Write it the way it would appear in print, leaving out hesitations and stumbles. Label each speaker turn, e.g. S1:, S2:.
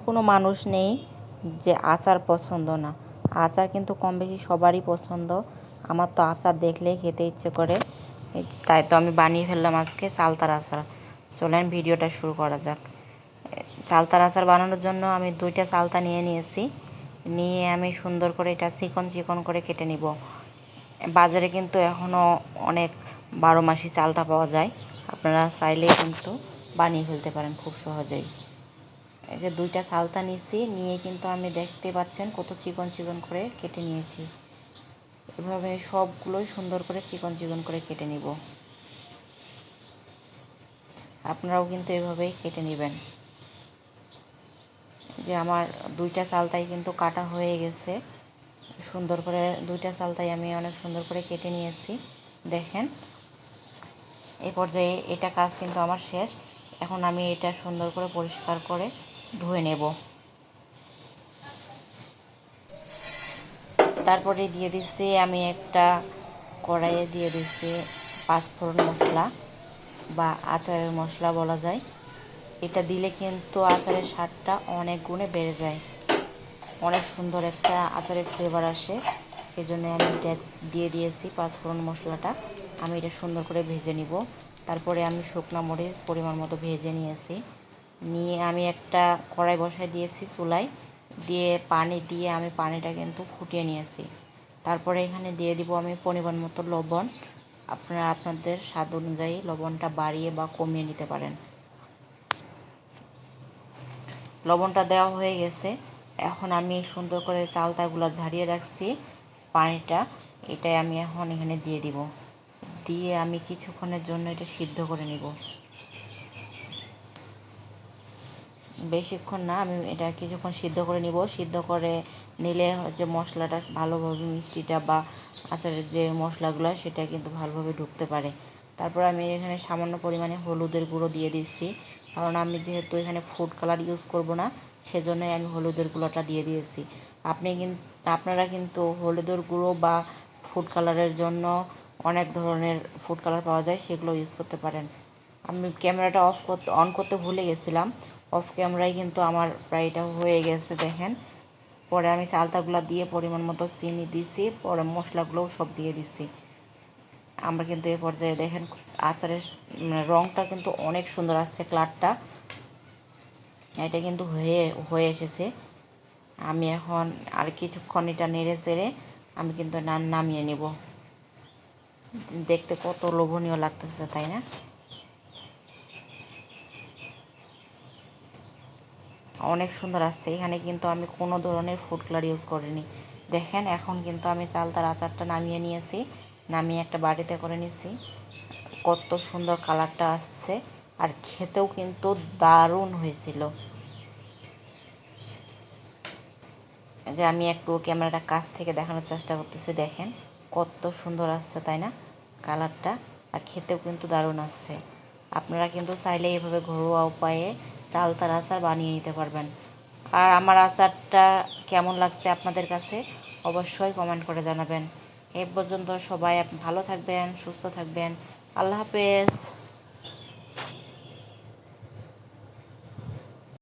S1: কোনো মানুষ নেই যে আচার পছন্দ না। আচার কিন্তু কম বেশি সবারই পছন্দ। আমার তো আচার দেখলেই খেতে ইচ্ছে করে, তাই তো আমি বানিয়ে ফেললাম আজকে চালতার আচার। চলেন ভিডিওটা শুরু করা যাক। চালতার আচার বানানোর জন্য আমি 2টা চালতা নিয়ে নিয়েছি। নিয়ে আমি সুন্দর করে এটা চিকন চিকন করে কেটে নিব। বাজারে কিন্তু এখনও অনেক 12 মাসি চালতা পাওয়া যায়, আপনারা চাইলেই কিন্তু বানিয়ে ফেলতে পারেন খুব সহজেই। এই যে 2টা চালতা নিয়েছি, নিয়ে কিন্তু আমি দেখতে পাচ্ছেন কত চিকন চিকন করে কেটে নিয়েছি। এভাবে সবগুলোই সুন্দর করে চিকন চিকন করে কেটে নিব। আপনারাও কিন্তু এভাবেই কেটে নেবেন। যে আমার 2টা চালতাই কিন্তু কাটা হয়ে গেছে সুন্দর করে। 2টা চালতাই আমি অনেক সুন্দর করে কেটে নিয়েছি। দেখেন এই পর্যায়ে এটা কাজ কিন্তু আমার শেষ। এখন আমি এটা সুন্দর করে পরিষ্কার করে ধুয়ে নেব। তারপরে দিয়ে দিচ্ছি আমি একটা কড়াইয়ে দিয়ে দিচ্ছি 5 ফোড়ন মশলা বা আচারের মশলা বলা যায়। এটা দিলে কিন্তু আচারের স্বাদটা অনেক গুণে বেড়ে যায়, অনেক সুন্দর একটা আচারের ফ্লেভার আসে। সেই জন্য আমি এটা দিয়ে দিয়েছি 5 ফোড়ন মশলাটা। আমি এটা সুন্দর করে ভেজে নিব। তারপরে আমি শুকনো মরিচ পরিমাণ মতো ভেজে নিয়েছি। নিয়ে আমি একটা কড়াই বসায় দিয়েছি চুলায়, দিয়ে পানি দিয়ে আমি পানিটা কিন্তু ফুটিয়ে নিয়েছি। তারপরে এখানে দিয়ে দিব আমি পরিমাণ মতো লবণ। আপনারা আপনাদের স্বাদ অনুযায়ী লবণটা বাড়িয়ে বা কমিয়ে নিতে পারেন। লবণটা দেওয়া হয়ে গেছে। এখন আমি সুন্দর করে চালতাগুলো ঝারিয়ে রাখছি পানিটা, এটাই আমি এখন এখানে দিয়ে দিব। দিয়ে আমি কিছুক্ষণের জন্য এটা সিদ্ধ করে নিব। বেশিক্ষণ না, আমি এটা কিছুক্ষণ সিদ্ধ করে নিব। সিদ্ধ করে নিলে হচ্ছে মশলাটা ভালোভাবে, মিষ্টিটা বা আচারের যে মশলাগুলো সেটা কিন্তু ভালোভাবে ঢুকতে পারে। তারপর আমি এখানে সামান্য পরিমাণে হলুদের গুঁড়ো দিয়ে দিচ্ছি, কারণ আমি যেহেতু এখানে ফুড কালার ইউজ করব না, সেজন্যই আমি হলুদের গুঁড়োটা দিয়ে দিয়েছি। আপনারা কিন্তু হলুদের গুঁড়ো বা ফুড কালারের জন্য অনেক ধরনের ফুড কালার পাওয়া যায়, সেগুলো ইউজ করতে পারেন। আমি ক্যামেরাটা অন করতে ভুলে গেছিলাম। অফ ক্যামেরায় কিন্তু আমার প্রায় এটা হয়ে গেছে দেখেন। পরে আমি চালতাগুলো দিয়ে পরিমাণ মতো চিনি দিছি, পরে মশলাগুলোও সব দিয়ে দিছি। আমরা কিন্তু এই পর্যায়ে দেখেন আচারের রঙটা কিন্তু অনেক সুন্দর আসছে, কালারটা এটা কিন্তু হয়ে এসেছে। আমি এখন আর কিছুক্ষণ এটা নেড়ে চেড়ে আমি কিন্তু নামিয়ে নেব। দেখতে কত লোভনীয় লাগতেছে, তাই না? অনেক সুন্দর আসছে। এখানে কিন্তু আমি কোনো ধরনের ফুড কালার ইউজ করিনি। দেখেন এখন কিন্তু আমি চালতার আচারটা নামিয়ে নিয়েছি, নামিয়ে একটা বাটিতে করে নিয়েছি। কত সুন্দর কালারটা আসছে, আর খেতেও কিন্তু দারুণ হয়েছিল। যে আমি একটু ক্যামেরাটা কাছ থেকে দেখানোর চেষ্টা করতেছি, দেখেন কত সুন্দর আসছে, তাই না কালারটা? আর খেতেও কিন্তু দারুণ আসছে। আপনারা কিন্তু চাইলে এভাবে ঘরোয়া উপায়ে চালতার আচার বানিয়ে নিতে পারবেন। আর আমার আচারটা কেমন লাগছে আপনাদের কাছে অবশ্যই কমেন্ট করে জানাবেন। এ পর্যন্ত সবাই ভালো থাকবেন, সুস্থ থাকবেন। আল্লাহ হাফেজ।